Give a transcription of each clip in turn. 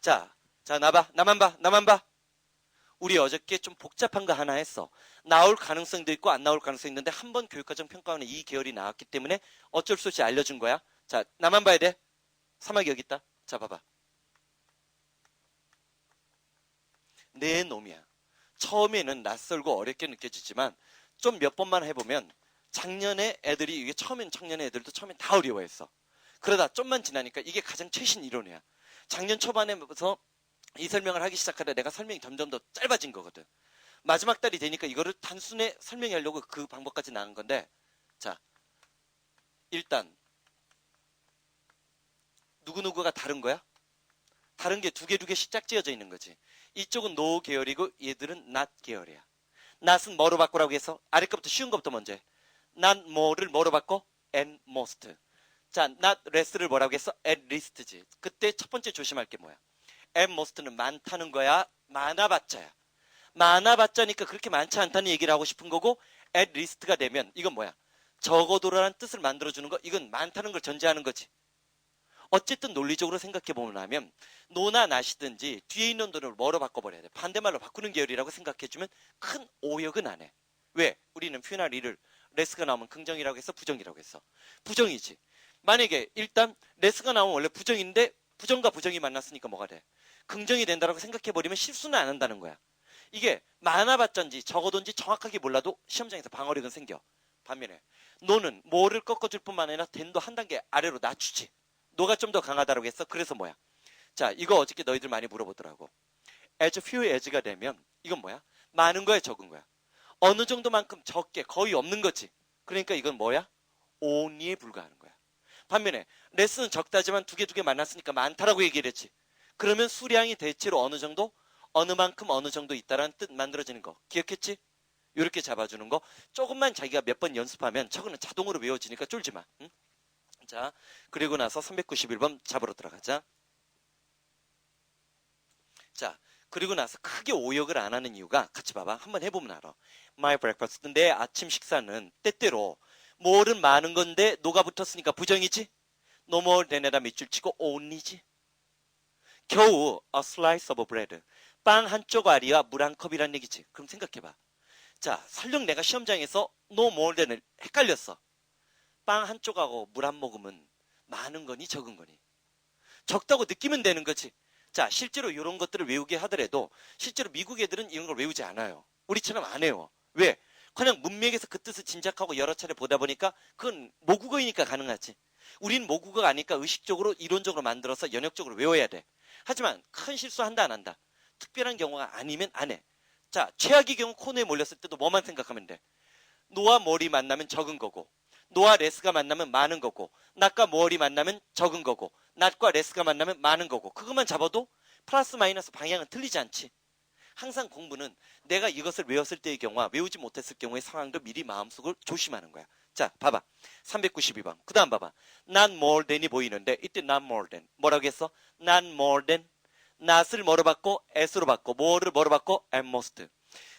자, 나만 봐. 우리 어저께 좀 복잡한 거 하나 했어. 나올 가능성도 있고 안 나올 가능성도 있는데 한 번 교육과정 평가원에 이 계열이 나왔기 때문에 어쩔 수 없이 알려준 거야. 자, 나만 봐야 돼. 3학기 여기 있다. 자, 봐봐. 내 놈이야. 처음에는 낯설고 어렵게 느껴지지만 좀 몇 번만 해보면 작년에 애들이 이게 작년에 애들도 처음엔 다 어려워했어. 그러다 좀만 지나니까 이게 가장 최신 이론이야. 작년 초반에서 이 설명을 하기 시작하다 내가 설명이 점점 더 짧아진 거거든. 마지막 달이 되니까 이거를 단순히 설명하려고 그 방법까지 나간 건데, 자, 일단 누구누구가 다른 거야? 다른 게 두 개씩 짝지어져 있는 거지. 이쪽은 no 계열이고 얘들은 not 계열이야. not은 뭐로 바꾸라고 해서 아래 것부터 쉬운 것부터 먼저 해. not more를 뭐로 바꿔? and most. 자, not less를 뭐라고 했어? at least지. 그때 첫 번째 조심할 게 뭐야? at most는 많다는 거야? 많아봤자야. 많아봤자니까 그렇게 많지 않다는 얘기를 하고 싶은 거고, at least가 되면 이건 뭐야? 적어도라는 뜻을 만들어주는 거, 이건 많다는 걸 전제하는 거지. 어쨌든 논리적으로 생각해보면 하면 노나 나시든지 뒤에 있는 돈을 뭐로 바꿔버려야 돼? 반대말로 바꾸는 계열이라고 생각해주면 큰 오역은 안 해. 왜? 우리는 퓨나 리를 레스가 나오면 긍정이라고 해서 부정이라고 했어. 부정이지. 만약에 일단 레스가 나오면 원래 부정인데 부정과 부정이 만났으니까 뭐가 돼? 긍정이 된다고 생각해버리면 실수는 안 한다는 거야. 이게 많아봤자인지 적어도인지 정확하게 몰라도 시험장에서 방어력은 생겨. 반면에 노는 뭐를 꺾어줄 뿐만 아니라 된도 한 단계 아래로 낮추지. 노가 좀 더 강하다고 했어. 그래서 뭐야? 자, 이거 어저께 너희들 많이 물어보더라고. as few as가 되면 이건 뭐야? 많은 거야, 적은 거야? 어느 정도만큼 적게, 거의 없는 거지. 그러니까 이건 뭐야? only에 불과하는 거야. 반면에 less는 적다지만 두 개 만났으니까 많다라고 얘기를 했지. 그러면 수량이 대체로 어느 정도? 어느 만큼 어느 정도 있다라는 뜻 만들어지는 거. 기억했지? 이렇게 잡아주는 거. 조금만 자기가 몇 번 연습하면 저거는 자동으로 외워지니까 쫄지 마. 응? 자, 그리고 나서 391번 잡으러 들어가자. 자, 그리고 나서 크게 오역을 안 하는 이유가 같이 봐봐. 한번 해보면 알아. My breakfast. 내 아침 식사는 때때로 뭐는 많은 건데 노가 붙었으니까 부정이지? No more than에다 밑줄 치고 only지? 겨우 a slice of bread. 빵 한 쪼가리와 물 한 컵이란 얘기지. 그럼 생각해봐. 자, 설령 내가 시험장에서 no more than을 헷갈렸어. 빵 한 쪽하고 물 한 모금은 많은 거니 적은 거니? 적다고 느끼면 되는 거지. 자, 실제로 이런 것들을 외우게 하더라도 실제로 미국 애들은 이런 걸 외우지 않아요. 우리처럼 안 해요. 왜? 그냥 문맥에서 그 뜻을 짐작하고 여러 차례 보다 보니까 그건 모국어이니까 가능하지. 우린 모국어가 아니까 의식적으로 이론적으로 만들어서 연역적으로 외워야 돼. 하지만 큰 실수한다 안 한다. 특별한 경우가 아니면 안 해. 자, 최악의 경우 코너에 몰렸을 때도 뭐만 생각하면 돼? 노와 머리 만나면 적은 거고, 노와 레스가 만나면 많은 거고, 낫과 머리 만나면 적은 거고, 낫과 레스가 만나면 많은 거고, 그것만 잡아도 플러스 마이너스 방향은 틀리지 않지. 항상 공부는 내가 이것을 외웠을 때의 경우와 외우지 못했을 경우의 상황도 미리 마음속을 조심하는 거야. 자, 봐봐. 392번. 그 다음 봐봐. not more than이 보이는데 이때 not more than. 뭐라고 했어? not more than. not을 뭐로 바꿔? as로 바꿔. more를 뭐로 바꿔? at most.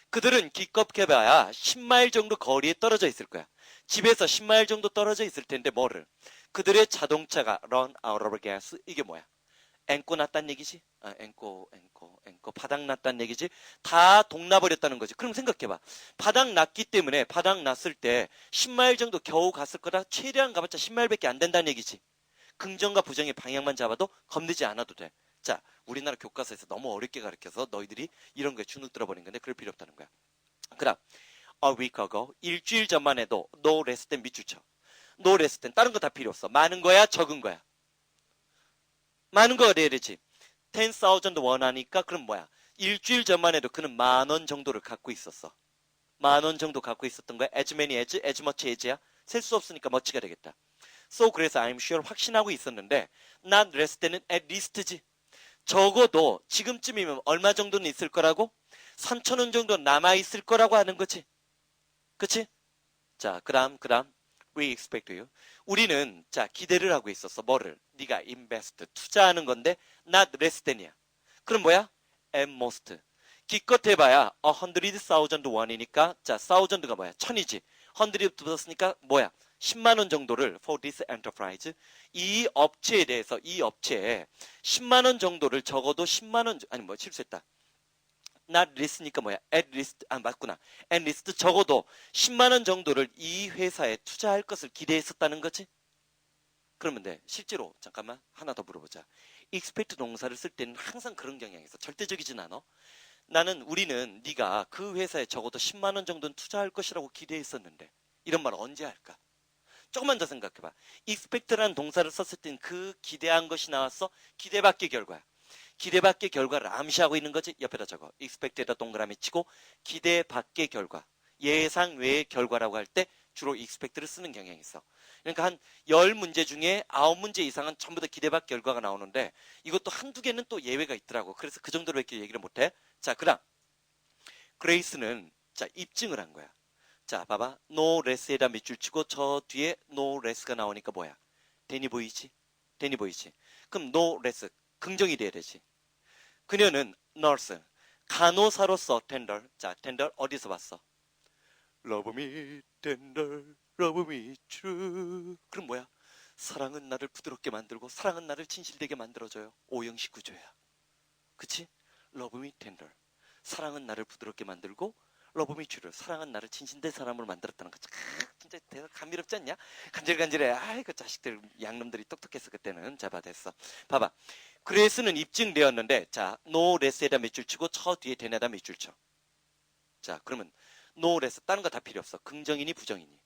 그들은 기껏 해봐야 10마일 정도 거리에 떨어져 있을 거야. 집에서 10마일 정도 떨어져 있을 텐데 뭐를? 그들의 자동차가 run out of gas. 이게 뭐야? 앵꼬 났단 얘기지? 앵꼬 바닥 났단 얘기지? 다 동나버렸다는 거지. 그럼 생각해봐. 바닥 났기 때문에 바닥 났을 때 10마일 정도 겨우 갔을 거다. 최대한 가봤자 10마일밖에 안 된다는 얘기지. 긍정과 부정의 방향만 잡아도 겁내지 않아도 돼. 자, 우리나라 교과서에서 너무 어렵게 가르쳐서 너희들이 이런 거에 주눅 들어버린 건데 그럴 필요 없다는 거야. 그다음 a week ago. 일주일 전만 해도 no less than 밑줄 쳐. no less than. 다른 거 다 필요 없어. 많은 거야 적은 거야? 많은 거가 돼야 되지. 10,000 원 하니까 그럼 뭐야? 일주일 전만 해도 그는 10,000원 정도를 갖고 있었어. 10,000원 정도 갖고 있었던 거야. as many as much as야. 셀 수 없으니까 much가 되겠다. So 그래서 I'm sure 확신하고 있었는데 not less than은 at least지. 적어도 지금쯤이면 얼마 정도는 있을 거라고? 3,000원 정도 남아있을 거라고 하는 거지. 그치? 자, 그다음 we expect you. 우리는 자 기대를 하고 있었어. 뭐를? 네가 invest, 투자하는 건데 not less than이야. 그럼 뭐야? at most. 기껏 해봐야 100,000 원이니까 자, 1,000가 뭐야? 1000이지. 100 붙었으니까 뭐야? 10만 원 정도를 for this enterprise 이 업체에 대해서 이 업체에 10만 원 정도를 적어도 10만 원 아니 뭐 실수했다. not least니까 뭐야? at least 맞구나. at least 적어도 10만 원 정도를 이 회사에 투자할 것을 기대했었다는 거지. 그러면 돼. 실제로 잠깐만 하나 더 물어보자. expect 동사를 쓸 때는 항상 그런 경향이 있어. 절대적이진 않아. 우리는 네가 그 회사에 적어도 10만 원 정도는 투자할 것이라고 기대했었는데 이런 말 언제 할까? 조금만 더 생각해봐. expect라는 동사를 썼을 땐 그 기대한 것이 나왔어? 기대 밖의 결과야. 기대 밖의 결과를 암시하고 있는 거지. 옆에다 적어. expect에다 동그라미 치고 기대 밖의 결과, 예상 외의 결과라고 할 때 주로 expect를 쓰는 경향이 있어. 그러니까 한 10문제 중에 9문제 이상은 전부 다 기대 밖 결과가 나오는데 이것도 한두 개는 또 예외가 있더라고. 그래서 그 정도로밖에 얘기를 못해. 자, 그다음 그레이스는 자 입증을 한 거야. 자, 봐봐. no less에다 밑줄 치고 저 뒤에 no less가 나오니까 뭐야? 대니 보이지? 대니 보이지? 그럼 no less 긍정이 돼야 되지. 그녀는 nurse 간호사로서 tender. 자, tender 어디서 봤어? Love me tender, love me true. 그럼 뭐야? 사랑은 나를 부드럽게 만들고 사랑은 나를 진실되게 만들어줘요. 오형식 구조야. 그치? Love me tender. 사랑은 나를 부드럽게 만들고 Love me true. 사랑은 나를 진실된 사람으로 만들었다는 거지. 진짜 대단 감미롭지 않냐? 간질간질해. 아이고 자식들 양놈들이 똑똑했어 그때는. 자, 봐 됐어. 봐봐. 그레스는 입증되었는데 자, no less에다 밑줄 치고 저 뒤에 대내다 밑줄 쳐. 자, 그러면 no less 다른 거 다 필요 없어. 긍정이니 부정이니?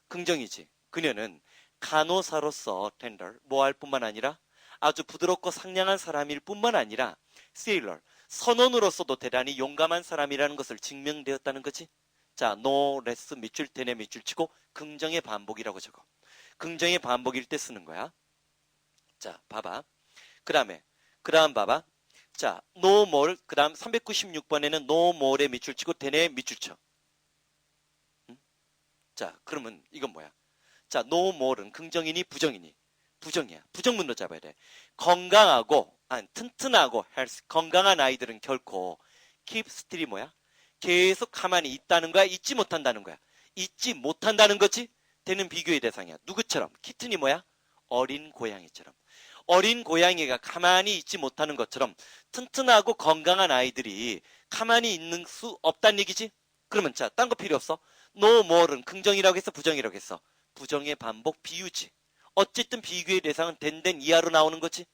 긍정이지. 그녀는 간호사로서 tender 뭐 할 뿐만 아니라 아주 부드럽고 상냥한 사람일 뿐만 아니라 sailor 선원으로서도 대단히 용감한 사람이라는 것을 증명되었다는 거지. 자, no less 밑줄 대내 밑줄 치고 긍정의 반복이라고 적어. 긍정의 반복일 때 쓰는 거야. 자, 봐봐. 그다음 봐봐. 자, no more. 그다음 396번에는 no more에 밑줄 치고 대내에 밑줄 쳐. 응? 자, 그러면 이건 뭐야? 자, no more는 긍정이니 부정이니? 부정이야. 부정문으로 잡아야 돼. 건강하고, 튼튼하고, health, 건강한 아이들은 결코 keep still이 뭐야? 계속 가만히 있다는 거야? 있지 못한다는 거야? 있지 못한다는 거지? 되는 비교의 대상이야. 누구처럼? 키튼이 뭐야? 어린 고양이처럼. 어린 고양이가 가만히 있지 못하는 것처럼 튼튼하고 건강한 아이들이 가만히 있는 수 없다는 얘기지? 그러면 자, 딴 거 필요 없어. no more는 긍정이라고 했어? 부정이라고 했어? 부정의 반복 비유지. 어쨌든 비교의 대상은 된 이하로 나오는 거지.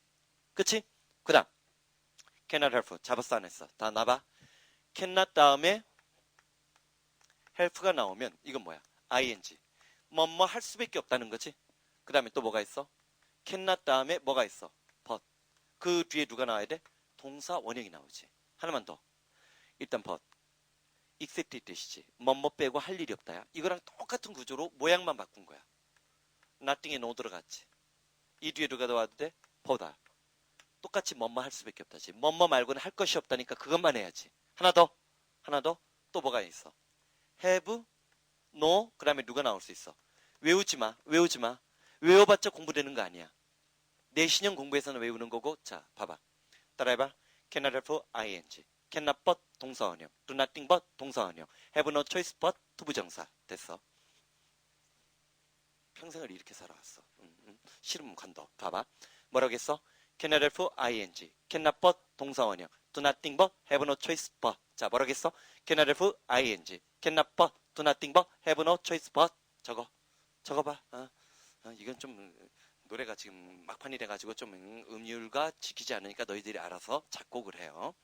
그치? 그 다음 cannot help 잡았어 안 했어? 다 나봐. cannot 다음에 help가 나오면 이건 뭐야? ing 뭐뭐 할 수밖에 없다는 거지. 그 다음에 또 뭐가 있어? cannot 다음에 뭐가 있어? but 그 뒤에 누가 나와야 돼? 동사 원형이 나오지. 하나만 더. 일단 but except 뜻이지. 뭐뭐 빼고 할 일이 없다야. 이거랑 똑같은 구조로 모양만 바꾼 거야. nothing에 no 들어갔지. 이 뒤에 누가 와도 돼? 보다. 똑같이 뭐뭐 할 수밖에 없다지. 뭐뭐 말고는 할 것이 없다니까 그것만 해야지. 하나 더. 또 뭐가 있어? have, no, 그 다음에 누가 나올 수 있어? 외우지 마. 외워봤자 공부되는 거 아니야. 내신형 공부에서는 외우는 거고. 자, 봐봐. 따라해봐. cannot help ing. cannot but 동사원형. do nothing but 동사원형. have no choice but 투부정사. 됐어. 평생을 이렇게 살아왔어. 싫으면 관둬. 봐봐. 뭐라고 했어? cannot help ing. cannot but 동사원형. do nothing but have no choice but. 자, 뭐라고 했어? cannot help ing. cannot but do nothing but have no choice but. 적어봐. 이건 좀 노래가 지금 막판이 돼가지고 좀 음율과 지키지 않으니까 너희들이 알아서 작곡을 해요.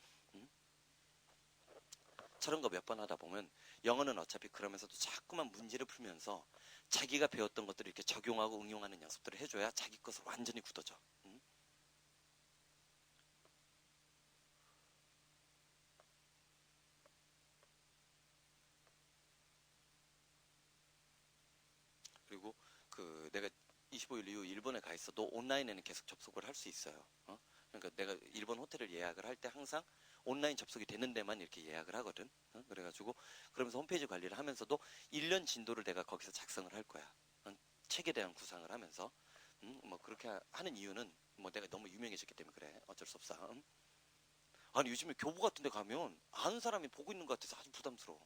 저런 거 몇 번 하다 보면 영어는 어차피 그러면서도 자꾸만 문제를 풀면서 자기가 배웠던 것들을 이렇게 적용하고 응용하는 연습들을 해줘야 자기 것으로 완전히 굳어져. 그리고 그 내가 25일 이후 일본에 가 있어도 온라인에는 계속 접속을 할 수 있어요. 그러니까 내가 일본 호텔을 예약을 할 때 항상 온라인 접속이 되는 데만 이렇게 예약을 하거든. 그래가지고 그러면서 홈페이지 관리를 하면서도 1년 진도를 내가 거기서 작성을 할 거야. 책에 대한 구상을 하면서 뭐 그렇게 하는 이유는 뭐 내가 너무 유명해졌기 때문에 그래. 어쩔 수 없어. 아니 요즘에 교보 같은 데 가면 아는 사람이 보고 있는 것 같아서 아주 부담스러워.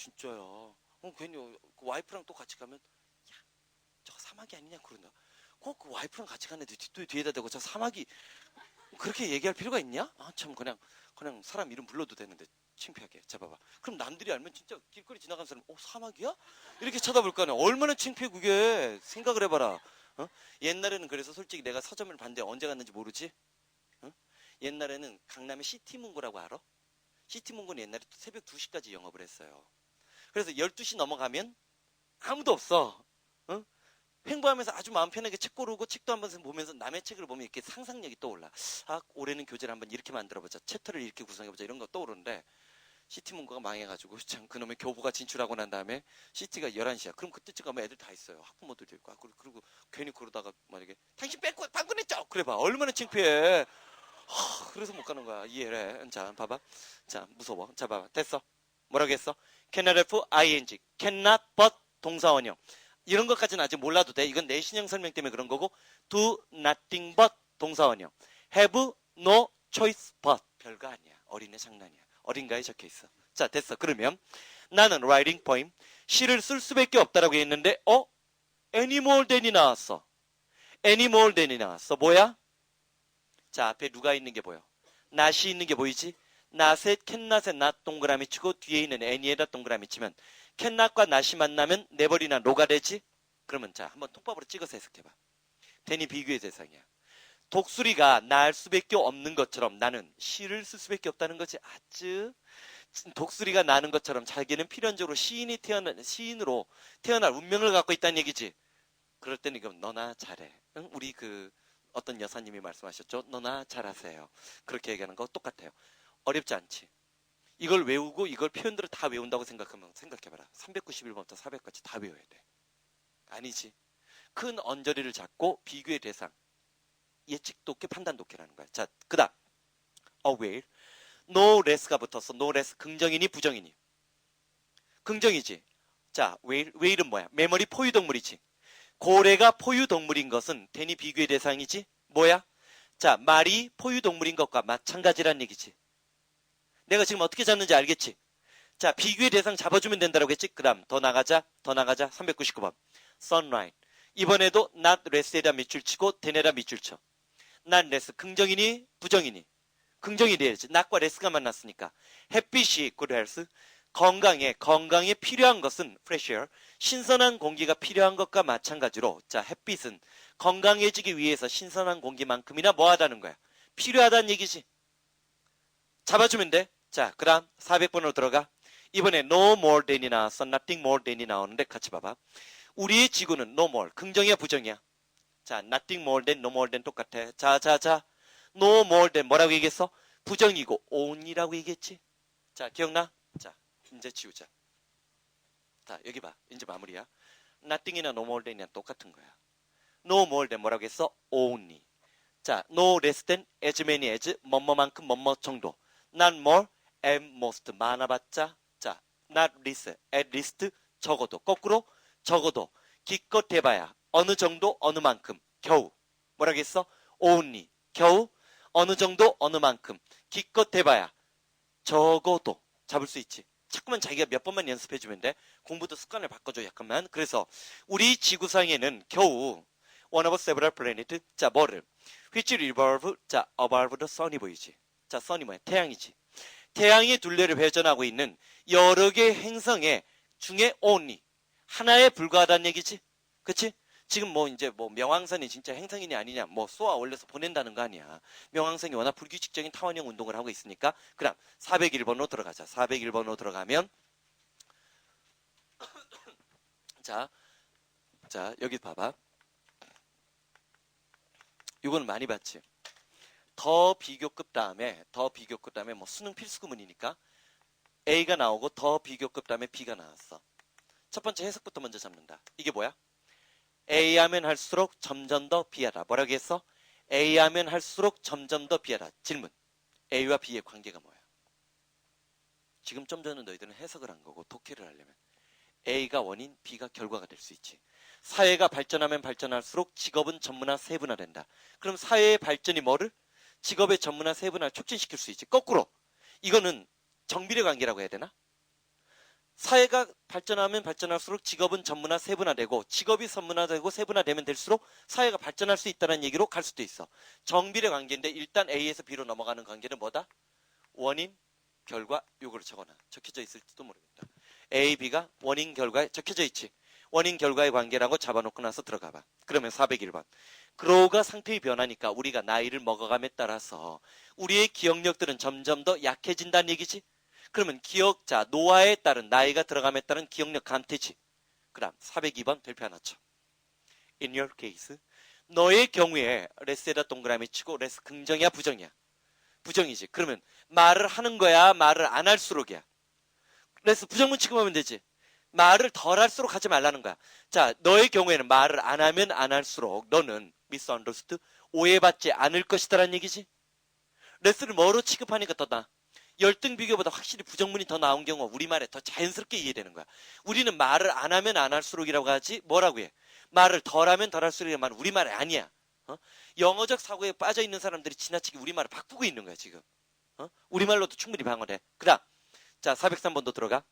진짜야. 괜히 그 와이프랑 또 같이 가면 야, 저거 사마귀 아니냐 그런다. 꼭 그 와이프랑 같이 가는 애들 뒤에다 대고 저 사마귀 그렇게 얘기할 필요가 있냐? 아, 참 그냥 사람 이름 불러도 되는데 창피하게. 자 봐봐. 그럼 남들이 알면 진짜 길거리 지나가는 사람 사마귀야? 이렇게 쳐다볼 거 아니야. 얼마나 창피해 그게. 생각을 해봐라. 어? 옛날에는 그래서 솔직히 내가 서점을 봤는데 언제 갔는지 모르지? 어? 옛날에는 강남에 시티문고라고 알아? 시티문고는 옛날에 새벽 2시까지 영업을 했어요. 그래서 12시 넘어가면 아무도 없어. 어? 횡보하면서 아주 마음 편하게 책 고르고 책도 한번 보면서 남의 책을 보면 이렇게 상상력이 떠올라. 아, 올해는 교재를 한번 이렇게 만들어보자. 챕터를 이렇게 구성해보자. 이런 거 떠오르는데 시티문고가 망해가지고 참 그놈의 교부가 진출하고 난 다음에 시티가 11시야. 그럼 그때쯤 가면 애들 다 있어요. 학부모들도 있고. 그리고 괜히 그러다가 만약에 당신 뺏고 방문했죠? 그래봐. 얼마나 창피해. 그래서 못 가는 거야. 이해해. 자, 봐봐. 자, 무서워. 자, 봐봐. 됐어. 뭐라고 했어? cannot have ing. cannot but 동사원형. 이런 것까지는 아직 몰라도 돼. 이건 내신형 설명 때문에 그런 거고 do nothing but 동사원형. have no choice but 별거 아니야. 어린애 장난이야. 어딘가에 적혀 있어. 자, 됐어. 그러면 나는 writing poem 시를 쓸 수밖에 없다라고 했는데 any more than이 나왔어. any more than이 나왔어. 뭐야? 자, 앞에 누가 있는 게 보여? not이 있는 게 보이지? not에 cannot에 not 동그라미 치고 뒤에 있는 any에다 동그라미 치면 cannot과 not이 만나면 never이나 no가 되지? 그러면 자, 한번 통밥으로 찍어서 해석해봐. than이 비교의 대상이야. 독수리가 날 수밖에 없는 것처럼 나는 시를 쓸 수밖에 없다는 거지. 아쯔. 독수리가 나는 것처럼 자기는 필연적으로 시인으로 태어날 운명을 갖고 있다는 얘기지. 그럴 때는 이건 너나 잘해. 응? 우리 어떤 여사님이 말씀하셨죠. 너나 잘하세요. 그렇게 얘기하는 거 똑같아요. 어렵지 않지. 이걸 외우고 이걸 표현들을 다 외운다고 생각하면 생각해봐라. 391번부터 400까지 다 외워야 돼. 아니지. 큰 언저리를 잡고 비교의 대상. 예측 돕게 판단 돕게라는 거야. 자, 그 다음 where no less가 붙었어. no less 긍정이니 부정이니? 긍정이지. 자, where은 뭐야? 메모리 포유동물이지. 고래가 포유동물인 것은 대니 비교의 대상이지. 뭐야? 자, 말이 포유동물인 것과 마찬가지란 얘기지. 내가 지금 어떻게 잡는지 알겠지? 자, 비교의 대상 잡아주면 된다라고 했지. 그 다음 더 나가자 399번 sunlight. 이번에도 not less에다 밑줄 치고 대내다 밑줄 쳐. not less 긍정이니 부정이니? 긍정이 돼야지. not과 less가 만났으니까. 햇빛이 good health. 건강에 필요한 것은 fresh air. 신선한 공기가 필요한 것과 마찬가지로 자, 햇빛은 건강해지기 위해서 신선한 공기만큼이나 뭐하다는 거야? 필요하다는 얘기지. 잡아주면 돼. 자, 그 다음 400번으로 들어가. 이번에 no more than이 나왔어. nothing more than이 나오는데 같이 봐봐. 우리의 지구는 no more. 긍정이야 부정이야? 자, nothing more than, no more than 똑같아. 자. no more than 뭐라고 얘기했어? 부정이고 only라고 얘기했지. 자, 기억나? 자, 이제 지우자. 자, 여기 봐. 이제 마무리야. nothing이나 no more than이랑 똑같은 거야. no more than 뭐라고 했어? only. 자, no less than, as many as, 뭐뭐만큼 뭐뭐 정도. not more, at most, 많아봤자. 자, not least, at least, 적어도. 거꾸로, 적어도. 기껏 해봐야. 어느 정도, 어느 만큼. 겨우. 뭐라고 했어? only. 겨우. 어느 정도, 어느 만큼. 기껏 해봐야. 적어도. 잡을 수 있지. 자꾸만 자기가 몇 번만 연습해주면 돼. 공부도 습관을 바꿔줘, 약간만. 그래서, 우리 지구상에는 겨우, one of several planets. 자, 뭐를? which revolve, 자, above the sun이 보이지. 자, sun이 뭐야? 태양이지. 태양의 둘레를 회전하고 있는 여러 개의 행성의 중에 only 하나에 불과하다는 얘기지. 그치? 지금 이제 명왕산이 진짜 행성이냐 아니냐 쏘아 올려서 보낸다는 거 아니야. 명왕산이 워낙 불규칙적인 타원형 운동을 하고 있으니까. 그럼 401번으로 들어가자. 401번으로 들어가면 자, 여기 봐봐. 이거는 많이 봤지. 더 비교급 다음에 수능 필수 구문이니까 A가 나오고 더 비교급 다음에 B가 나왔어. 첫 번째 해석부터 먼저 잡는다. 이게 뭐야? A 하면 할수록 점점 더 B하다. 뭐라고 했어? A 하면 할수록 점점 더 B하다. 질문. A와 B의 관계가 뭐야? 지금 좀 전에 너희들은 해석을 한 거고 독해를 하려면 A가 원인, B가 결과가 될 수 있지. 사회가 발전하면 발전할수록 직업은 전문화, 세분화된다. 그럼 사회의 발전이 뭐를? 직업의 전문화, 세분화를 촉진시킬 수 있지. 거꾸로 이거는 정비례 관계라고 해야 되나? 사회가 발전하면 발전할수록 직업은 전문화 세분화되고 직업이 전문화되고 세분화되면 될수록 사회가 발전할 수 있다는 얘기로 갈 수도 있어. 정비례 관계인데 일단 A에서 B로 넘어가는 관계는 뭐다? 원인, 결과, 요거를 적혀져 있을지도 모르겠다. A, B가 원인, 결과에 적혀져 있지. 원인, 결과의 관계라고 잡아놓고 나서 들어가봐. 그러면 401번. 그로우가 상태의 변화니까 우리가 나이를 먹어감에 따라서 우리의 기억력들은 점점 더 약해진다는 얘기지. 그러면 기억자, 노화에 따른 나이가 들어감에 따른 기억력 감퇴지. 그 다음 402번 별표 하나 쳐. In your case. 너의 경우에 레스에다 동그라미 치고 레스 긍정이야 부정이야? 부정이지. 그러면 말을 하는 거야 말을 안 할수록이야? 레스 부정문 치고 하면 되지. 말을 덜 할수록 하지 말라는 거야. 자, 너의 경우에는 말을 안 하면 안 할수록 너는 misunderstood, 오해받지 않을 것이다라는 얘기지. 레스를 뭐로 취급하니까 더 나아? 열등 비교보다 확실히 부정문이 더 나온 경우 우리말에 더 자연스럽게 이해되는 거야. 우리는 말을 안 하면 안 할수록이라고 하지 뭐라고 해? 말을 덜 하면 덜 할수록이라는 말은 우리말이 아니야. 영어적 사고에 빠져 있는 사람들이 지나치게 우리말을 바꾸고 있는 거야 지금. 우리말로도 충분히 방어돼. 그다음 자 403번도 들어가.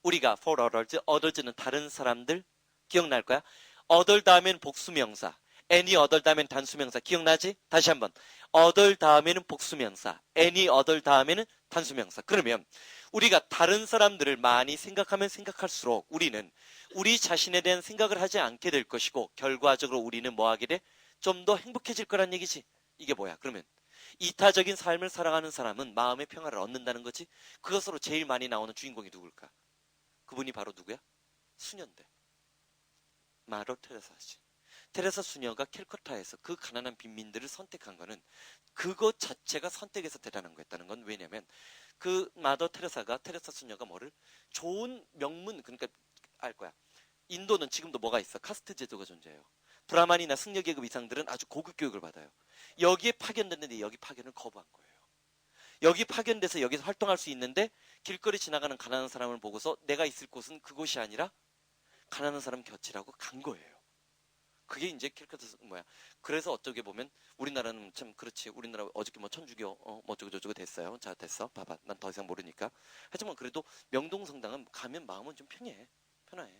우리가 for others, others는 다른 사람들 기억날 거야. other 다음에는 복수명사, any other 다음에는 단수명사 기억나지? 다시 한번 other 다음에는 복수명사, any other 다음에는 단수명사. 그러면 우리가 다른 사람들을 많이 생각하면 생각할수록 우리는 우리 자신에 대한 생각을 하지 않게 될 것이고 결과적으로 우리는 뭐 하게 돼? 좀 더 행복해질 거란 얘기지. 이게 뭐야? 그러면 이타적인 삶을 살아가는 사람은 마음의 평화를 얻는다는 거지. 그것으로 제일 많이 나오는 주인공이 누굴까? 그분이 바로 누구야? 수녀인데. 마더 테레사지. 테레사 수녀가 캘커타에서 그 가난한 빈민들을 선택한 거는 그것 자체가 선택에서 대단한 거였다는 건 왜냐면 그 마더 테레사가 테레사 수녀가 뭐를 좋은 명문 그러니까 알 거야. 인도는 지금도 뭐가 있어? 카스트 제도가 존재해요. 브라만이나 승려계급 이상들은 아주 고급 교육을 받아요. 여기에 파견됐는데 여기 파견을 거부한 거예요. 여기 파견돼서 여기서 활동할 수 있는데 길거리 지나가는 가난한 사람을 보고서 내가 있을 곳은 그곳이 아니라 가난한 사람 곁이라고 간 거예요. 그게 이제 킬커트 뭐야. 그래서 어떻게 보면 우리나라는 참 그렇지. 우리나라 어저께 뭐 천주교 뭐 어쩌고 저쩌고 됐어요. 자 됐어. 봐봐. 난 더 이상 모르니까. 하지만 그래도 명동성당은 가면 마음은 좀 편해. 편해.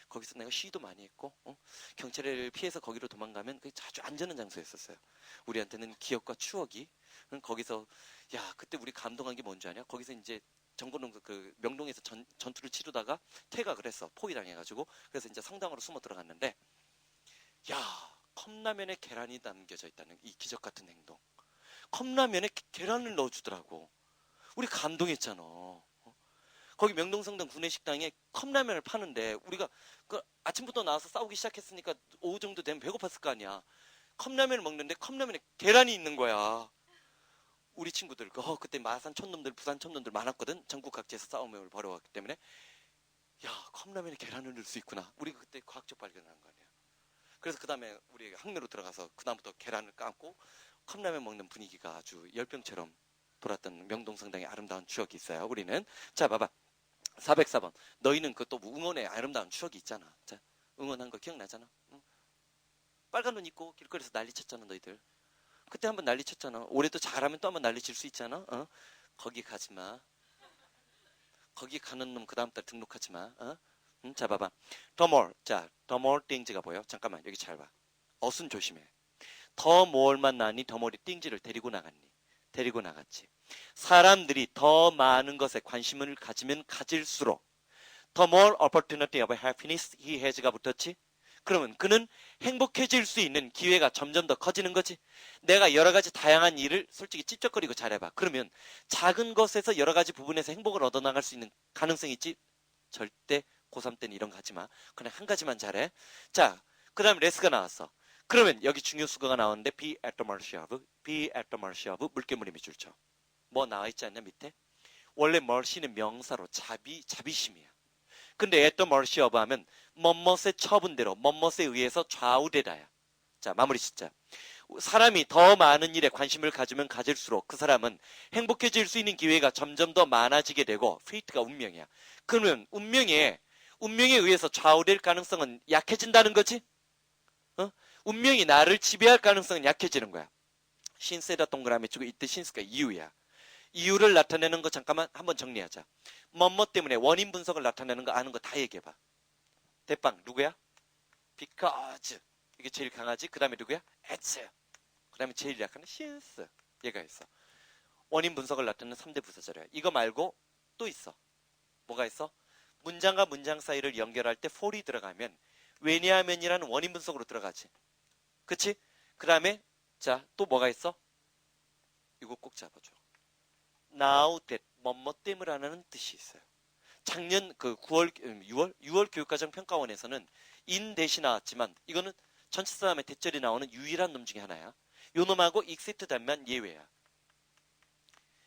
거기서 내가 시위도 많이 했고 경찰을 피해서 거기로 도망가면 그게 아주 안전한 장소였었어요. 우리한테는 기억과 추억이 거기서 야 그때 우리 감동한 게 뭔지 아냐? 거기서 이제 정권동 그 명동에서 전투를 치르다가 퇴각을 했어. 포위당해가지고 그래서 이제 성당으로 숨어 들어갔는데 야 컵라면에 계란이 담겨져 있다는 이 기적 같은 행동. 컵라면에 계란을 넣어주더라고. 우리 감동했잖아. 거기 명동성당 구내식당에 컵라면을 파는데 우리가 그 아침부터 나와서 싸우기 시작했으니까 오후 정도 되면 배고팠을 거 아니야. 컵라면을 먹는데 컵라면에 계란이 있는 거야. 우리 친구들 그때 마산 촌놈들 부산 촌놈들 많았거든. 전국 각지에서 싸움을 벌여왔기 때문에 야 컵라면에 계란을 넣을 수 있구나. 우리가 그때 과학적 발견을 한 거 아니야. 그래서 그 다음에 우리 학내로 들어가서 그 다음부터 계란을 감고 컵라면 먹는 분위기가 아주 열병처럼 돌았던 명동성당의 아름다운 추억이 있어요. 우리는 자 봐봐 404번 너희는 그또 응원의 아름다운 추억이 있잖아. 자 응원한 거 기억나잖아. 응? 빨간 옷 입고 길거리에서 난리 쳤잖아 너희들. 그때 한번 난리 쳤잖아. 올해도 잘하면 또 한번 난리 칠 수 있잖아. 거기 가지 마. 거기 가는 놈 그 다음 달 등록하지 마. 자 봐봐. 더 more. 자, 더 more things가 보여. 잠깐만 여기 잘 봐. 어순 조심해. 더 more만 나니 더 more이 things를 데리고 나갔니? 데리고 나갔지. 사람들이 더 많은 것에 관심을 가지면 가질수록 더 more opportunity of happiness he has가 붙었지. 그러면 그는 행복해질 수 있는 기회가 점점 더 커지는 거지. 내가 여러 가지 다양한 일을 솔직히 찝쩍거리고 잘해봐. 그러면 작은 것에서 여러 가지 부분에서 행복을 얻어나갈 수 있는 가능성이 있지. 절대 고3 때는 이런 거 하지 마. 그냥 한 가지만 잘해. 자, 그 다음에 레스가 나왔어. 그러면 여기 중요 수거가 나오는데 be at the mercy of 물개무늬 밑줄 쳐. 뭐 나와 있지 않냐 밑에? 원래 mercy는 명사로 자비심이야. 근데 at the mercy of 하면 뭐뭇의 처분대로 뭐뭇에 의해서 좌우되다야. 자 마무리 짓자. 사람이 더 많은 일에 관심을 가지면 가질수록 그 사람은 행복해질 수 있는 기회가 점점 더 많아지게 되고 페이트가 운명이야. 그러면 운명에 의해서 좌우될 가능성은 약해진다는 거지? 운명이 나를 지배할 가능성은 약해지는 거야. 신세다 동그라미 치고 이때 신스가 이유야. 이유를 나타내는 거 잠깐만 한번 정리하자. 뭐뭐 때문에 원인 분석을 나타내는 거 아는 거 다 얘기해봐. 대빵 누구야? because 이게 제일 강하지. 그 다음에 누구야? as. 그 다음에 제일 약한 since. 얘가 있어. 원인 분석을 나타내는 3대 부사절이야. 이거 말고 또 있어. 뭐가 있어? 문장과 문장 사이를 연결할 때 for이 들어가면 왜냐하면이라는 원인 분석으로 들어가지. 그치? 그 다음에 자 또 뭐가 있어? 이거 꼭 잡아줘. now that 뭐뭐 때문이라는 뜻이 있어요. 작년 그 6월 교육과정 평가원에서는 in 대시 나왔지만 이거는 전치사 다음에 대절이 나오는 유일한 놈 중에 하나야. 요 놈하고 except 다음만 예외야.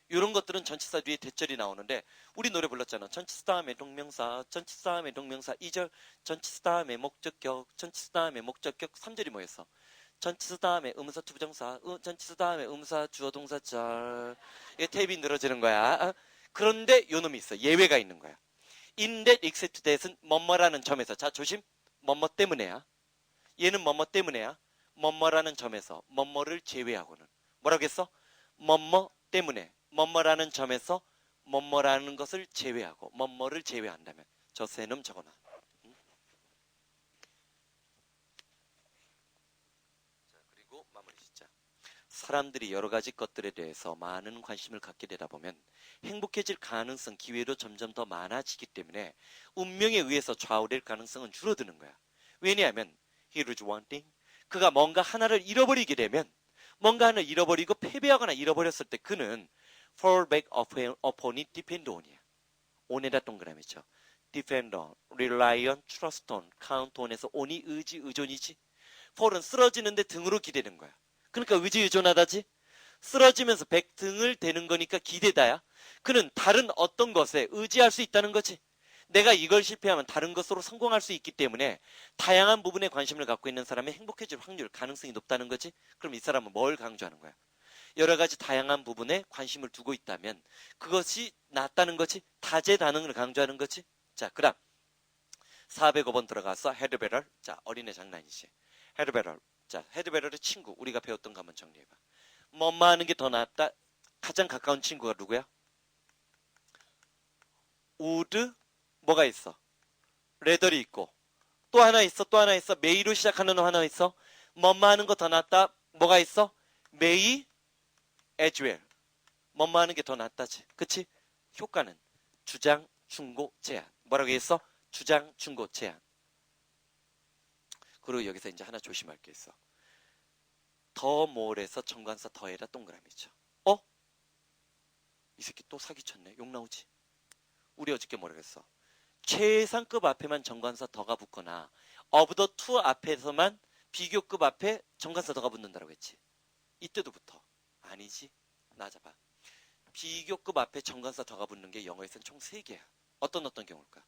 이런 것들은 전치사 뒤에 대절이 나오는데 우리 노래 불렀잖아. 전치사 다음에 동명사, 전치사 다음에 동명사 2절, 전치사 다음에 목적격, 전치사 다음에 목적격 3절이 뭐였어? 전치사 다음에 의문사 투부정사, 전치사 다음에 의문사 주어동사절. 이게 탭이 늘어지는 거야. 그런데 요 놈이 있어. 예외가 있는 거야. in that except that은 뭐뭐라는 점에서 자 조심 뭐뭐 때문에야. 얘는 뭐뭐 때문에야. 뭐뭐라는 점에서 뭐뭐를 제외하고는 뭐라고 했어? 뭐뭐 때문에 뭐뭐라는 점에서 뭐뭐라는 것을 제외하고 뭐뭐를 제외한다면 저 세 놈 적어놔. 자 그리고 마무리 짓자. 사람들이 여러 가지 것들에 대해서 많은 관심을 갖게 되다 보면 행복해질 가능성, 기회도 점점 더 많아지기 때문에 운명에 의해서 좌우될 가능성은 줄어드는 거야. 왜냐하면 here's one thing. 그가 뭔가 하나를 잃어버리게 되면 뭔가 하나를 잃어버리고 패배하거나 잃어버렸을 때 그는 fall back upon it, depend on이야. on에다 동그라미죠. depend on, rely on, trust on, count on에서 on이 의지, 의존이지. fall은 쓰러지는데 등으로 기대는 거야. 그러니까 의지 의존하다지. 쓰러지면서 백등을 대는 거니까 기대다야. 그는 다른 어떤 것에 의지할 수 있다는 거지. 내가 이걸 실패하면 다른 것으로 성공할 수 있기 때문에 다양한 부분에 관심을 갖고 있는 사람이 행복해질 확률, 가능성이 높다는 거지. 그럼 이 사람은 뭘 강조하는 거야? 여러 가지 다양한 부분에 관심을 두고 있다면 그것이 낫다는 거지. 다재다능을 강조하는 거지. 자, 그 다음 405번 들어가서 had better. 자, 어린애 장난이지. had better. 자, had better의 친구 우리가 배웠던 거 한번 정리해봐. 뭐뭐 하는 게 더 낫다. 가장 가까운 친구가 누구야? would 뭐가 있어? 레더리 있고 또 하나 있어. 또 하나 있어. may로 시작하는 거 하나 있어. 뭐뭐 하는 거 더 낫다. 뭐가 있어? may as well. 뭐뭐 하는 게 더 낫다지. 그치? 효과는 주장, 충고, 제한. 뭐라고 했어? 주장, 충고, 제한. 그리고 여기서 이제 하나 조심할 게 있어. 더 more에서 정관사 더에다 동그라미죠. 어? 이 새끼 또 사기쳤네. 욕 나오지? 우리 어저께 뭐라고 했어? 최상급 앞에만 정관사 더가 붙거나 of the two 앞에서만 비교급 앞에 정관사 더가 붙는다고 했지. 이때도 붙어. 아니지. 나 잡아. 비교급 앞에 정관사 더가 붙는 게 영어에서는 총 3개야. 어떤 경우일까?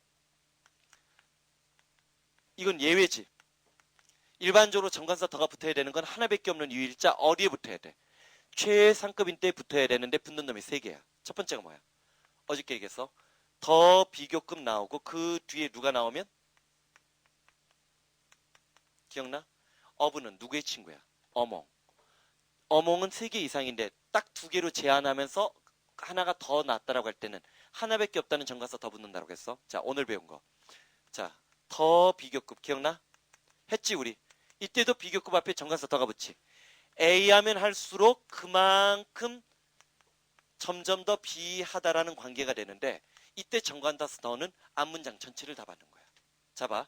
이건 예외지. 일반적으로 정관사 더가 붙어야 되는 건 하나밖에 없는 유일자 어디에 붙어야 돼? 최상급인 때 붙어야 되는데 붙는 놈이 3개야. 첫 번째가 뭐야? 어저께 얘기했어. 더 비교급 나오고 그 뒤에 누가 나오면? 기억나? 어브는 누구의 친구야? 어몽. 어몽은 3개 이상인데 딱 2개로 제한하면서 하나가 더 낫다라고 할 때는 하나밖에 없다는 정관사 더 붙는다고 했어. 자, 오늘 배운 거. 자, 더 비교급 기억나? 했지 우리. 이때도 비교급 앞에 정관사 더가 붙지. A 하면 할수록 그만큼 점점 더 B하다라는 관계가 되는데 이때 정관사 더는 앞문장 전체를 다 받는 거야. 자 봐.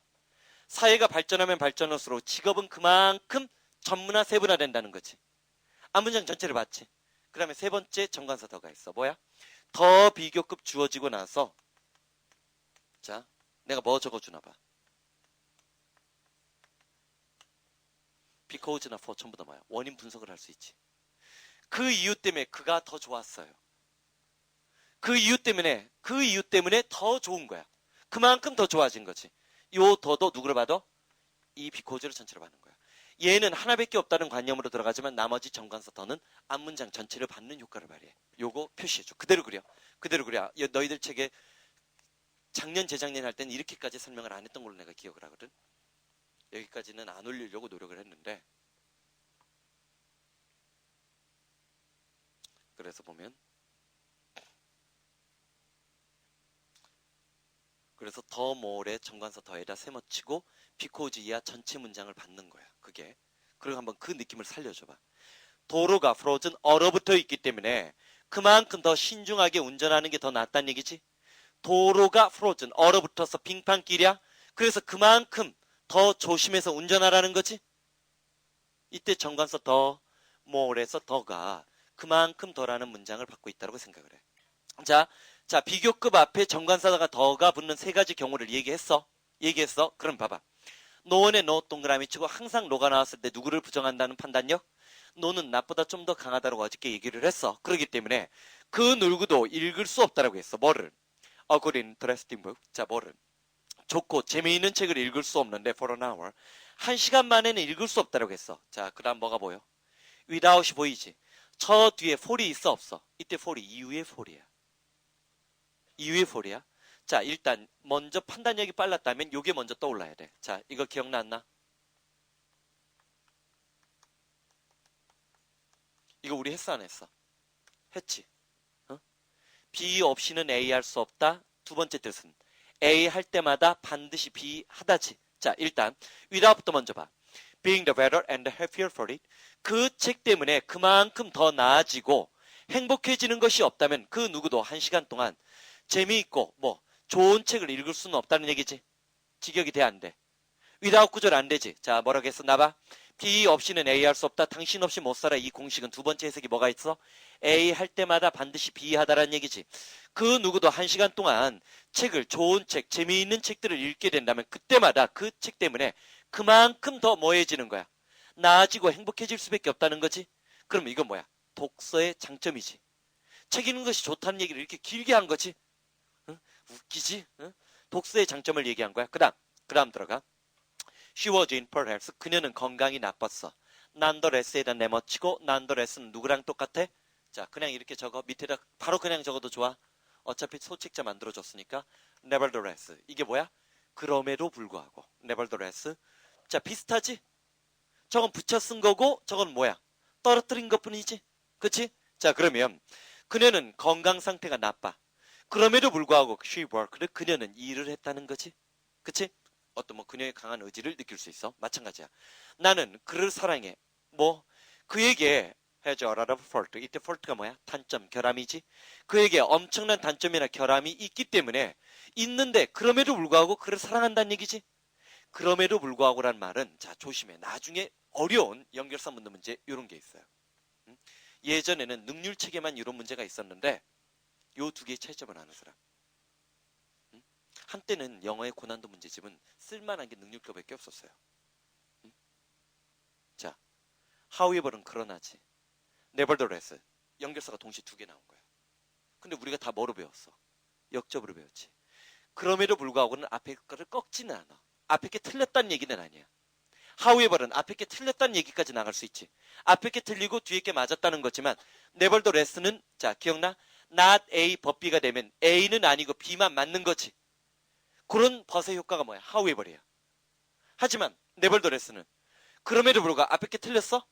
사회가 발전하면 발전할수록 직업은 그만큼 전문화 세분화 된다는 거지. 앞문장 전체를 받지. 그 다음에 세 번째 정관사 더가 있어. 뭐야? 더 비교급 주어지고 나서 자 내가 뭐 적어주나 봐. because나 for 전부 다 뭐야? 원인 분석을 할 수 있지. 그 이유 때문에 그가 더 좋았어요. 그 이유 때문에 더 좋은 거야. 그만큼 더 좋아진 거지. 요 더도 누구를 받아? 이 because를 전체로 받는 거야. 얘는 하나밖에 없다는 관념으로 들어가지만 나머지 정관사 더는 앞문장 전체를 받는 효과를 발휘해. 요거 표시해줘. 그대로 그려. 그대로 그려. 너희들 책에 작년 재작년 할 때는 이렇게까지 설명을 안 했던 걸로 내가 기억을 하거든. 여기까지는 안 올리려고 노력을 했는데 그래서 보면 그래서 더 more에 정관사 더에다 세모치고 because 이하 전체 문장을 받는 거야. 그게. 그리고 한번 그 느낌을 살려줘봐. 도로가 frozen 얼어붙어 있기 때문에 그만큼 더 신중하게 운전하는 게 더 낫다는 얘기지. 도로가 frozen 얼어붙어서 빙판길이야. 그래서 그만큼 더 조심해서 운전하라는 거지. 이때 정관사 더 more에서 더가 그만큼 더라는 문장을 받고 있다고 생각을 해. 자, 비교급 앞에 정관사가 더가 붙는 세 가지 경우를 얘기했어. 그럼 봐봐. 노원에 노 동그라미 치고 항상 노가 나왔을 때 누구를 부정한다는 판단력? 노는 나보다 좀 더 강하다고 어저께 얘기를 했어. 그렇기 때문에 그 누구도 읽을 수 없다라고 했어. 뭐를? A good interesting book. 자, 뭐를? 좋고 재미있는 책을 읽을 수 없는데 for an hour. 1시간 만에는 읽을 수 없다라고 했어. 자, 그 다음 뭐가 보여? without이 보이지? 저 뒤에 for이 있어 없어? 이때 for이 이후의 for이야. 이후의 for이야. 자, 일단 먼저 판단력이 빨랐다면 요게 먼저 떠올라야 돼. 자, 이거 기억났나? 이거 우리 했어 안 했어? 했지. 어? B 없이는 A 할 수 없다. 두 번째 뜻은 A 할 때마다 반드시 B 하다지. 자, 일단 without부터 먼저 봐. Being the better and happier for it. 그 책 때문에 그만큼 더 나아지고 행복해지는 것이 없다면 그 누구도 1시간 동안 재미있고 뭐 좋은 책을 읽을 수는 없다는 얘기지. 직역이 돼 안 돼? without 구절 안 되지. 자, 뭐라고 했어? 나봐. B 없이는 A 할 수 없다. 당신 없이 못 살아. 이 공식은 두 번째 해석이 뭐가 있어? A 할 때마다 반드시 B 하다라는 얘기지. 그 누구도 1시간 동안 책을, 좋은 책, 재미있는 책들을 읽게 된다면 그때마다 그 책 때문에 그만큼 더 뭐해지는 거야. 나아지고 행복해질 수밖에 없다는 거지. 그럼 이건 뭐야? 독서의 장점이지. 책 읽는 것이 좋다는 얘기를 이렇게 길게 한 거지. 응? 웃기지? 응? 독서의 장점을 얘기한 거야. 그 다음 들어가. She was in poor health. 그녀는 건강이 나빴어. nonetheless에다 내머치고 nonetheless는 누구랑 똑같아? 자, 그냥 이렇게 적어. 밑에다 바로 그냥 적어도 좋아. 어차피 소책자 만들어줬으니까. nevertheless. 이게 뭐야? 그럼에도 불구하고. nevertheless. 자, 비슷하지? 저건 붙여 쓴 거고 저건 뭐야? 떨어뜨린 것뿐이지. 그치? 자, 그러면 그녀는 건강 상태가 나빠. 그럼에도 불구하고 she worked. 그녀는 일을 했다는 거지. 그치? 어떤 뭐 그녀의 강한 의지를 느낄 수 있어. 마찬가지야. 나는 그를 사랑해. 뭐 그에게 has a lot of fault. 이때 fault가 뭐야? 단점, 결함이지. 그에게 엄청난 단점이나 결함이 있기 때문에 있는데 그럼에도 불구하고 그를 사랑한다는 얘기지. 그럼에도 불구하고란 말은 자 조심해. 나중에 어려운 연결사 묻는 문제 이런 게 있어요. 예전에는 능률책에만 이런 문제가 있었는데 요 두 개의 차이점을 아는 사람. 한때는 영어의 고난도 문제집은 쓸만한 게 능률표밖에 없었어요. 자, however는 그러나지. nevertheless 연결사가 동시에 두 개 나온 거야. 근데 우리가 다 뭐로 배웠어? 역접으로 배웠지. 그럼에도 불구하고는 앞에 거를 꺾지는 않아. 앞에 게 틀렸다는 얘기는 아니야. however는 앞에 게 틀렸다는 얘기까지 나갈 수 있지. 앞에 게 틀리고 뒤에 게 맞았다는 거지만 nevertheless는 자 기억나? not A but B가 되면 A는 아니고 B만 맞는 거지. 그런 벗의 효과가 뭐야? however이야. 하지만 nevertheless는 그럼에도 불구하고 앞에 게 틀렸어?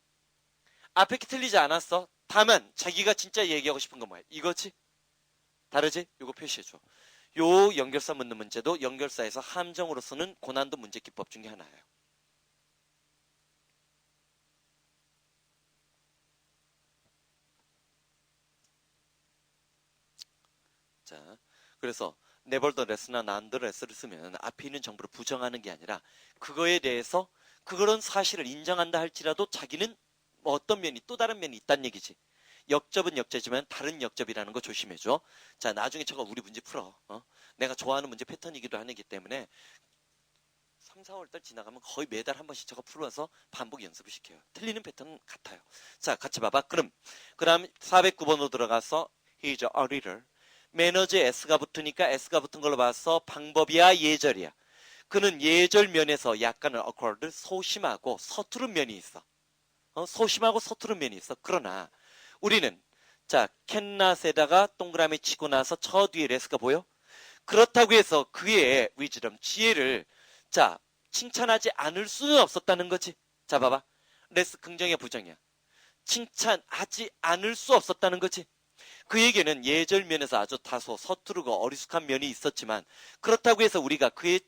앞에 게 틀리지 않았어. 다만 자기가 진짜 얘기하고 싶은 건 뭐야? 이거지? 다르지? 이거 표시해줘. 요 연결사 묻는 문제도 연결사에서 함정으로 쓰는 고난도 문제 기법 중에 하나예요. 자, 그래서 nevertheless나 nonetheless를 쓰면 앞에 있는 정보를 부정하는 게 아니라 그거에 대해서 그런 사실을 인정한다 할지라도 자기는 뭐 어떤 면이 또 다른 면이 있다는 얘기지. 역접은 역접이지만 다른 역접이라는 거 조심해줘. 자, 나중에 저거 우리 문제 풀어. 내가 좋아하는 문제 패턴이기도 하기 때문에 3, 4월달 지나가면 거의 매달 한 번씩 저거 풀어서 반복 연습을 시켜요. 틀리는 패턴은 같아요. 자, 같이 봐봐. 그 다음 409번으로 들어가서 He's a reader. 매너즈에 S가 붙으니까 S가 붙은 걸로 봐서 방법이야 예절이야. 그는 예절 면에서 약간은 awkward, 소심하고 서투른 면이 있어. 소심하고 서투른 면이 있어. 그러나 우리는 자 캔낫에다가 동그라미 치고 나서 저 뒤에 레스가 보여? 그렇다고 해서 그의 위즈덤 지혜를 자 칭찬하지 않을 수는 없었다는 거지. 자 봐봐. 레스 긍정이야 부정이야? 칭찬하지 않을 수 없었다는 거지. 그 얘기는 예절 면에서 아주 다소 서투르고 어리숙한 면이 있었지만 그렇다고 해서 우리가 그의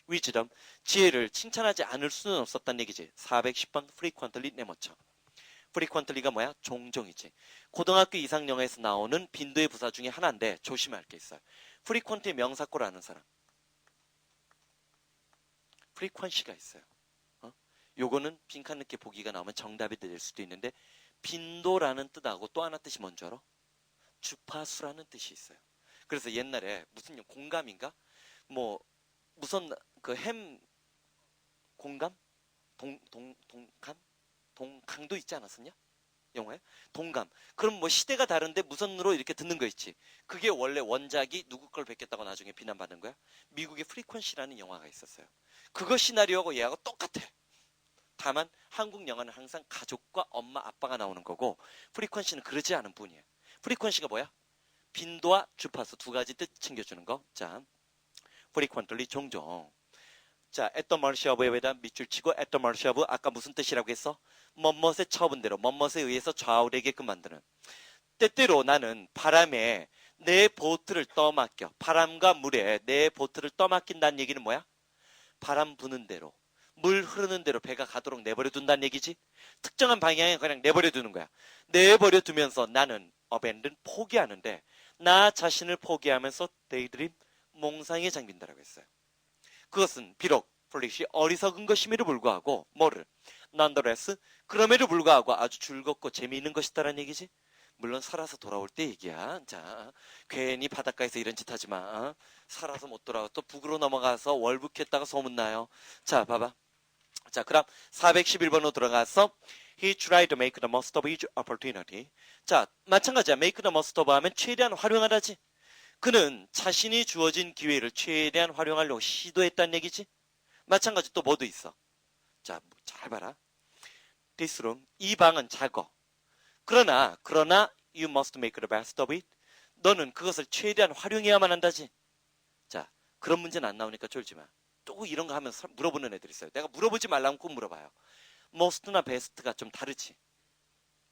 위즈덤, 지혜를 칭찬하지 않을 수는 없었단 얘기지. 410번 frequently 내모쳐. frequently가 뭐야? 종종이지. 고등학교 이상 영어에서 나오는 빈도의 부사 중에 하나인데 조심할 게 있어요. frequent의 명사꼴 아는 사람. frequency가 있어요. 요거는 빈칸 넣기 보기가 나오면 정답이 될 수도 있는데 빈도라는 뜻하고 또 하나 뜻이 뭔지 알아? 주파수라는 뜻이 있어요. 그래서 옛날에 무슨 공감인가? 뭐 무슨 그 햄 공감? 동감? 동강도 있지 않았었냐? 영화에? 동감. 그럼 뭐 시대가 다른데 무선으로 이렇게 듣는 거 있지. 그게 원래 원작이 누구 걸 뵙겠다고 나중에 비난받은 거야? 미국의 프리퀀시라는 영화가 있었어요. 그거 시나리오하고 얘하고 똑같아. 다만 한국 영화는 항상 가족과 엄마 아빠가 나오는 거고 프리퀀시는 그러지 않은 분이에요. 프리퀀시가 뭐야? 빈도와 주파수 두 가지 뜻 챙겨주는 거. 자, frequently 종종. 자, at the mercy of에다 밑줄 치고 at the mercy of 아까 무슨 뜻이라고 했어? 멋멋에 처분 대로 멋멋에 의해서 좌우되게끔 만드는. 때때로 나는 바람에 내 보트를 떠맡겨. 바람과 물에 내 보트를 떠맡긴다는 얘기는 뭐야? 바람 부는 대로 물 흐르는 대로 배가 가도록 내버려 둔다는 얘기지. 특정한 방향에 그냥 내버려 두는 거야. 내버려 두면서 나는 abandon 포기하는데 나 자신을 포기하면서 daydream 몽상에 잠긴다라고 했어요. 그것은 비록 foolish 어리석은 것임에도 불구하고 뭐를 nonetheless 그럼에도 불구하고 아주 즐겁고 재미있는 것이다라는 얘기지. 물론 살아서 돌아올 때 얘기야. 자, 괜히 바닷가에서 이런 짓 하지 마. 살아서 못 돌아와 또 북으로 넘어가서 월북했다가 소문나요. 자, 봐봐. 자, 그럼 411번으로 들어가서 He tried to make the most of his opportunity. 자, 마찬가지야. make the most of 하면 최대한 활용하라지. 그는 자신이 주어진 기회를 최대한 활용하려고 시도했다는 얘기지. 마찬가지 또 뭐도 있어. 자, 잘 봐라. This room, 이 방은 작어. 그러나 you must make the best of it. 너는 그것을 최대한 활용해야만 한다지. 자, 그런 문제는 안 나오니까 쫄지 마. 또 이런 거 하면 물어보는 애들이 있어요. 내가 물어보지 말라면 꼭 물어봐요. most나 best가 좀 다르지.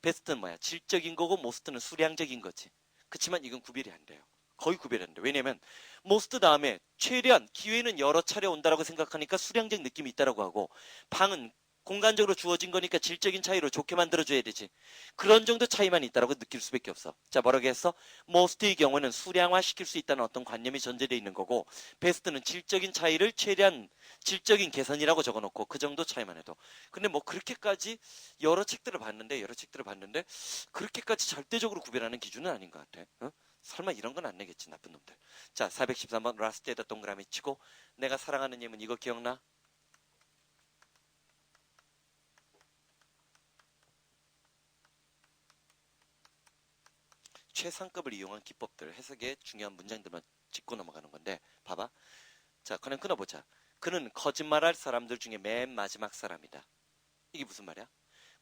best는 뭐야? 질적인 거고 most는 수량적인 거지. 그렇지만 이건 구별이 안 돼요. 거의 구별이 안 돼. 왜냐면 most 다음에 최대한 기회는 여러 차례 온다라고 생각하니까 수량적 느낌이 있다라고 하고 방은 공간적으로 주어진 거니까 질적인 차이로 좋게 만들어줘야 되지. 그런 정도 차이만 있다라고 느낄 수밖에 없어. 자, 뭐라고 했어? most의 경우는 수량화시킬 수 있다는 어떤 관념이 전제되어 있는 거고 best는 질적인 차이를 최대한 질적인 개선이라고 적어놓고 그 정도 차이만 해도. 근데 뭐 그렇게까지 여러 책들을 봤는데 그렇게까지 절대적으로 구별하는 기준은 아닌 것 같아. 설마 이런 건 안 내겠지, 나쁜 놈들. 자, 413번 라스트에다 동그라미 치고 내가 사랑하는 예문 이거 기억나? 최상급을 이용한 기법들, 해석의 중요한 문장들만 짚고 넘어가는 건데 봐봐. 자, 그냥 끊어보자. 그는 거짓말할 사람들 중에 맨 마지막 사람이다. 이게 무슨 말이야?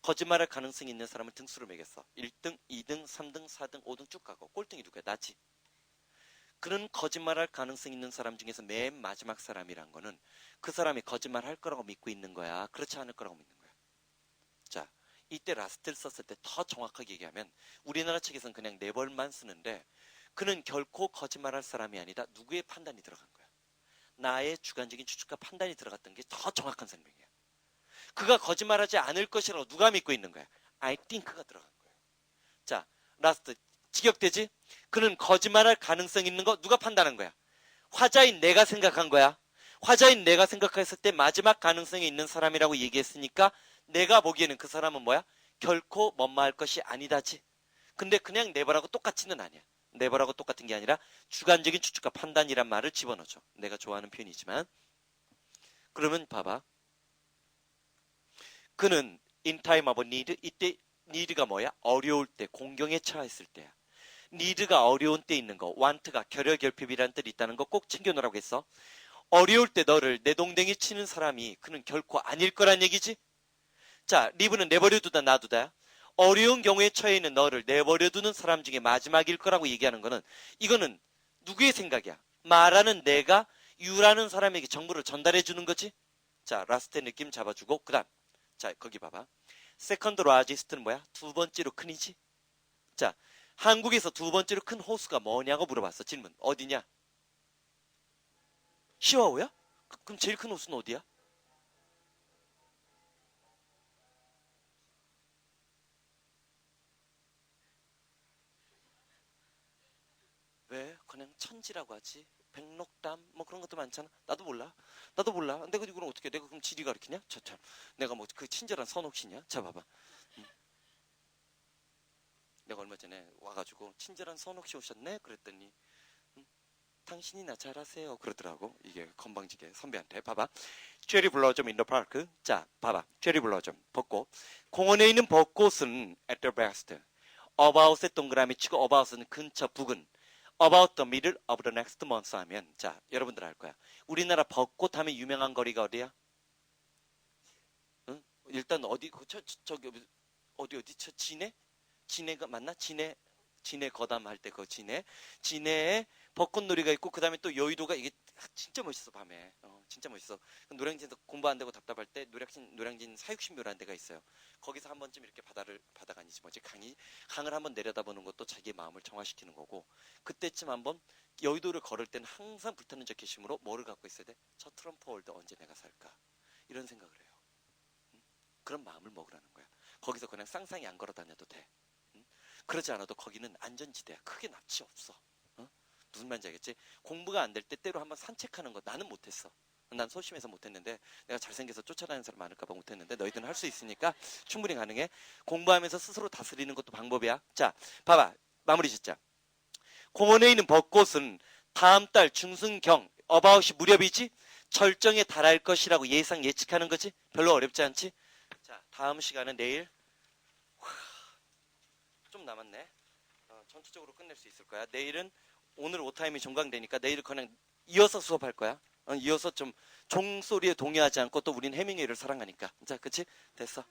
거짓말할 가능성이 있는 사람을 등수로 매겼어. 1등, 2등, 3등, 4등, 5등 쭉 가고 꼴등이 누구야? 나지. 그는 거짓말할 가능성 있는 사람 중에서 맨 마지막 사람이란 거는 그 사람이 거짓말할 거라고 믿고 있는 거야? 그렇지 않을 거라고 믿는 거야? 자, 이때 라스트를 썼을 때 더 정확하게 얘기하면 우리나라 책에서는 그냥 네벌만 쓰는데 그는 결코 거짓말할 사람이 아니다. 누구의 판단이 들어간 거야? 나의 주관적인 추측과 판단이 들어갔던 게 더 정확한 설명이야. 그가 거짓말하지 않을 것이라고 누가 믿고 있는 거야? I think가 들어간 거예요. 자, 라스트 직역되지? 그는 거짓말할 가능성 있는 거 누가 판단한 거야? 화자인 내가 생각한 거야. 화자인 내가 생각했을 때 마지막 가능성이 있는 사람이라고 얘기했으니까 내가 보기에는 그 사람은 뭐야? 결코 뭐뭐할 것이 아니다지. 근데 그냥 네버라고 똑같지는 아니야. 네버라고 똑같은 게 아니라 주관적인 추측과 판단이란 말을 집어넣죠. 내가 좋아하는 표현이지만. 그러면 봐봐. 그는 in time of need, 이때 need가 뭐야? 어려울 때, 공경에 처했을 때야. need가 어려운 때 있는 거, want가 결혈결핍이라는 뜻이 있다는 거 꼭 챙겨놓으라고 했어. 어려울 때 너를 내동댕이 치는 사람이 그는 결코 아닐 거란 얘기지? 자, 리브는 내버려두다 놔두다. 어려운 경우에 처해 있는 너를 내버려두는 사람 중에 마지막일 거라고 얘기하는 거는 이거는 누구의 생각이야? 말하는 내가 유라는 사람에게 정보를 전달해 주는 거지? 자, 라스트 느낌 잡아주고 그 다음 자, 거기 봐봐. 세컨드 라지스트는 뭐야? 두 번째로 큰이지? 자, 한국에서 두 번째로 큰 호수가 뭐냐고 물어봤어. 질문. 어디냐? 시와오야? 그럼 제일 큰 호수는 어디야? 왜? 그냥 천지라고 하지. 백록담 뭐 그런 것도 많잖아. 나도 몰라. 나도 몰라. 내가 이걸 어떻게 해? 내가 그럼 지리 가르치냐? 참. 내가 뭐 그 친절한 선옥씨냐? 자 봐봐. 응. 내가 얼마 전에 와가지고 친절한 선옥씨 오셨네? 그랬더니 응? 당신이나 잘하세요. 그러더라고. 이게 건방지게 선배한테. 봐봐. 체리 블러점 인더 파크. 자 봐봐. 체리 블러점 벚꽃. 공원에 있는 벚꽃은 at the best. about에 동그라미 치고 about은 근처 부근. about the middle of the next month 하면 자 여러분들 알 거야. 우리나라 벚꽃 하면 유명한 거리가 어디야? 응? 일단 어디 저기 어디 저 진해가 맞나? 진해 거담 할 때 그 진해에 벚꽃놀이가 있고 그 다음에 또 여의도가 이게 진짜 멋있어 밤에 진짜 멋있어. 노량진에서 공부 안 되고 답답할 때 노량진 사육신묘라는 데가 있어요. 거기서 한 번쯤 이렇게 바다가 아니지 뭐지 강을 한번 내려다보는 것도 자기의 마음을 정화시키는 거고 그때쯤 한번 여의도를 걸을 때는 항상 불타는 적개심으로 뭐를 갖고 있어야 돼? 저 트럼프 월드 언제 내가 살까? 이런 생각을 해요. 응? 그런 마음을 먹으라는 거야. 거기서 그냥 쌍쌍이 안 걸어 다녀도 돼. 응? 그러지 않아도 거기는 안전지대야. 크게 납치 없어. 어? 무슨 말인지 알겠지? 공부가 안 될 때 때로 한번 산책하는 거 나는 못했어. 난 소심해서 못했는데 내가 잘생겨서 쫓아다니는 사람 많을까봐 못했는데 너희들은 할 수 있으니까 충분히 가능해. 공부하면서 스스로 다스리는 것도 방법이야. 자 봐봐 마무리 짓자. 공원에 있는 벚꽃은 다음 달 중순경 어바웃이 무렵이지 절정에 달할 것이라고 예측하는 거지. 별로 어렵지 않지. 자 다음 시간은 내일. 좀 남았네. 전투적으로 끝낼 수 있을 거야. 내일은 오늘 오타임이 종강되니까 내일 그냥 이어서 수업할 거야. 이어서 좀 종소리에 동요하지 않고 또 우린 해밍웨이를 사랑하니까. 자, 그치? 됐어.